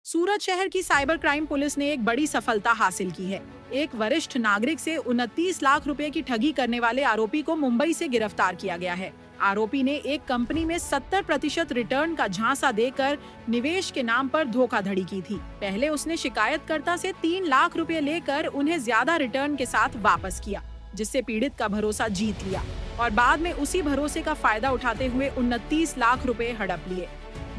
सूरत शहर की cyber crime police ने एक बड़ी सफलता हासिल की है। एक वरिष्ठ नागरिक से 29 लाख रुपए की ठगी करने वाले आरोपी को मुंबई से गिरफ्तार किया गया है। आरोपी ने एक कंपनी में 70% रिटर्न का झांसा देकर निवेश के नाम पर धोखाधड़ी की थी। पहले उसने शिकायतकर्ता से 3 लाख रुपए लेकर उन्हें ज्यादा रिटर्न के साथ वापस किया, जिससे पीड़ित का भरोसा जीत लिया और बाद में उसी भरोसे का फायदा उठाते हुए 29 लाख रुपए हड़प लिए।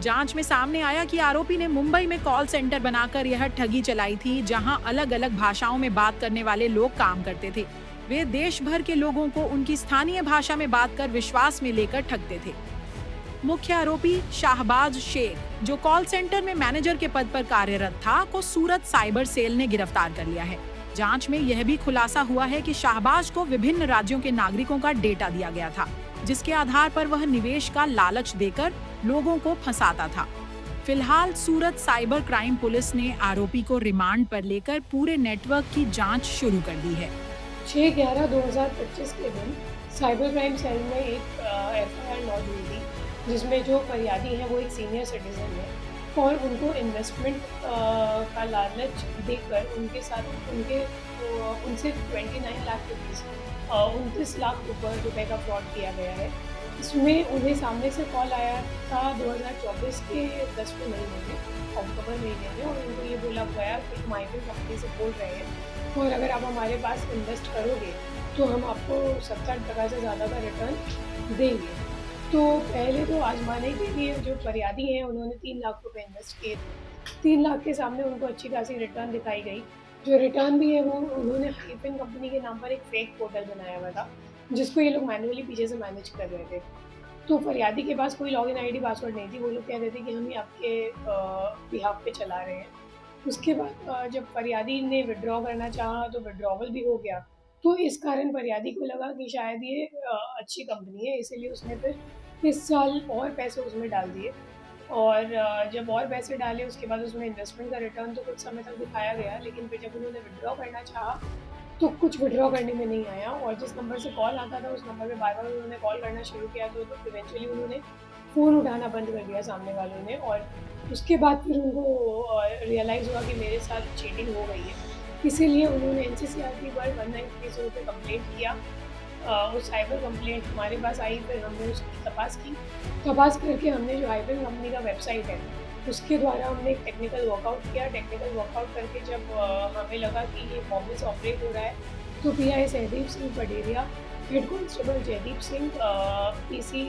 जांच में सामने आया कि आरोपी ने मुंबई में कॉल सेंटर बनाकर यह ठगी चलाई थी, जहां अलग अलग भाषाओं में बात करने वाले लोग काम करते थे। वे देश भर के लोगों को उनकी स्थानीय भाषा में बात कर विश्वास में लेकर ठगते थे। मुख्य आरोपी शाहबाज शेख, जो कॉल सेंटर में मैनेजर के पद पर कार्यरत था, को सूरत साइबर सेल ने गिरफ्तार कर लिया है। जांच में यह भी खुलासा हुआ है कि शाहबाज को विभिन्न राज्यों के नागरिकों का डेटा दिया गया था, जिसके आधार पर वह निवेश का लालच देकर लोगों को फंसाता था। फिलहाल सूरत साइबर क्राइम पुलिस ने आरोपी को रिमांड पर लेकर पूरे नेटवर्क की जांच शुरू कर दी है। 6/11/2025 के दिन साइबर क्राइम सेल में एक एफआईआर लॉन्च हुई थी, जिसमें जो फरियादी हैं वो एक सीनियर सिटीज़न है और उनको इन्वेस्टमेंट का लालच देकर उनके साथ उनसे 29 लाख रुपीज़ 29 लाख रुपए का फ्रॉड किया गया है। इसमें उन्हें सामने से कॉल आया था 2024 के 10वें महीने में, अक्टूबर महीने में, और उनको ये बोला गया कि हम आईटी कंपनी से बोल रहे हैं और अगर आप हमारे पास इन्वेस्ट करोगे तो हम आपको 70% से ज़्यादा का रिटर्न देंगे। तो पहले तो आज़माने के लिए जो फरियादी हैं उन्होंने 3 लाख रुपए इन्वेस्ट किए। 3 लाख के सामने उनको अच्छी खासी रिटर्न दिखाई गई। जो रिटर्न भी है वो उन्होंने हाइफन कंपनी के नाम पर एक फेक पोर्टल बनाया हुआ था, जिसको ये लोग मैन्युअली पीछे से मैनेज कर रहे थे। तो फरियादी के पास कोई लॉगिन आईडी पासवर्ड नहीं थी। वो लोग कह रहे थे कि हम ये आपके बिहाफ पे चला रहे हैं। उसके बाद जब फरियादी ने विथड्रॉ करना चाहा तो विथड्रॉवल भी हो गया। तो इस कारण फरियादी को लगा कि शायद ये अच्छी कंपनी है, इसीलिए उसने फिर इस साल और पैसे उसमें डाल दिए और जब और पैसे डाले उसके बाद उसमें इन्वेस्टमेंट का रिटर्न तो कुछ समय तक दिखाया गया, लेकिन फिर जब उन्होंने विथड्रॉ करना चाहा तो कुछ विथड्रॉ करने में नहीं आया और जिस नंबर से कॉल आता था उस नंबर पे बार-बार उन्होंने कॉल करना शुरू किया तो इवेंचुअली उन्होंने फ़ोन उठाना बंद कर दिया सामने वालों ने और उसके बाद फिर उनको रियलाइज़ हुआ कि मेरे साथ चीटिंग हो गई है। इसीलिए उन्होंने एनसीसीआरपी पर 1930 पे कंप्लेंट किया। वो साइबर कंप्लेंट हमारे पास आई, फिर हमने उसकी तपास की। तपास करके हमने जो हाइफन कंपनी का वेबसाइट है, उसके द्वारा हमने एक टेक्निकल वर्कआउट किया। टेक्निकल वर्कआउट करके जब हमें लगा कि ये बॉम्बे से ऑपरेट हो रहा है, तो PI Sahdeep Singh Paderiya, head constable Jaydeep Singh, PC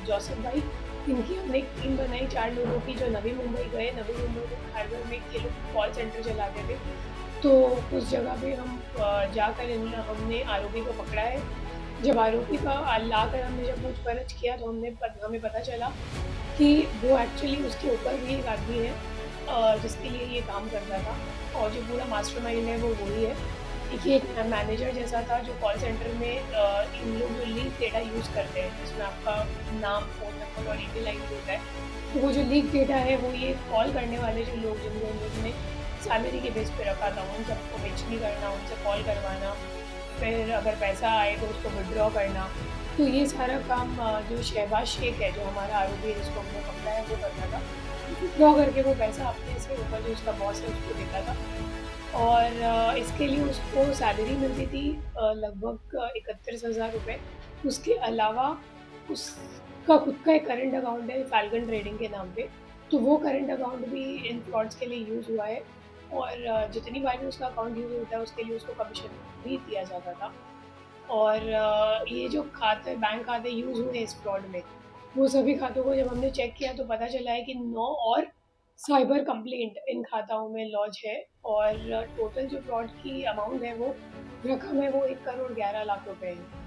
Joseph भाई, इनकी हमने एक टीम बनाई 4 लोगों की जो नवी मुंबई गए। नवी मुंबई में हार्बर में ये लोग कॉल सेंटर चलाते थे। तो उस जगह पे हम जाकर हमने आरोपी को पकड़ा है। जब आरोपी का लाकर हमने जब पूछपरछ किया तो हमें पता चला कि वो एक्चुअली उसके ऊपर भी एक आदमी है जिसके लिए ये काम करता था और जो पूरा मास्टरमाइंड है वो वही है। देखिए, एक मैनेजर जैसा था जो कॉल सेंटर में इन लोग जो लीक डेटा यूज़ करते हैं, जिसमें आपका नाम, फ़ोन नंबर और ईमेल आईडी होता है, तो वो जो लीक डेटा है वो ये कॉल करने वाले जो लोग जिनको इन लोगों ने सैलरी के बेस पे रखा था, उन सबको बेचनी करना, उनसे कॉल करवाना, फिर अगर पैसा आए तो उसको विथड्रॉ करना। तो ये सारा काम जो शहबाज शेख है, जो हमारा आरोपी है जिसको हमने पकड़ा है, वो करता था। विथड्रॉ करके वो पैसा अपने से ऊपर जो उसका बॉस है उसको देता था और इसके लिए उसको सैलरी मिलती थी लगभग 31,000 रुपये। उसके अलावा उसका खुद का एक करंट अकाउंट है फ़ाल्कन ट्रेडिंग के नाम पे, तो वो करंट अकाउंट भी इन फ्रॉड्स के लिए यूज़ हुआ है और जितनी बार भी उसका अकाउंट यूज़ होता है उसके लिए उसको कमीशन भी दिया जाता था। और ये जो खाते बैंक खाते यूज़ हुए इस फ्रॉड में, वो सभी खातों को जब हमने चेक किया तो पता चला है कि 9 और साइबर कंप्लेंट इन खाताओं में लॉन्च है और टोटल जो फ्रॉड की अमाउंट है वो रकम है वो 1 करोड़ 11 लाख रुपए है।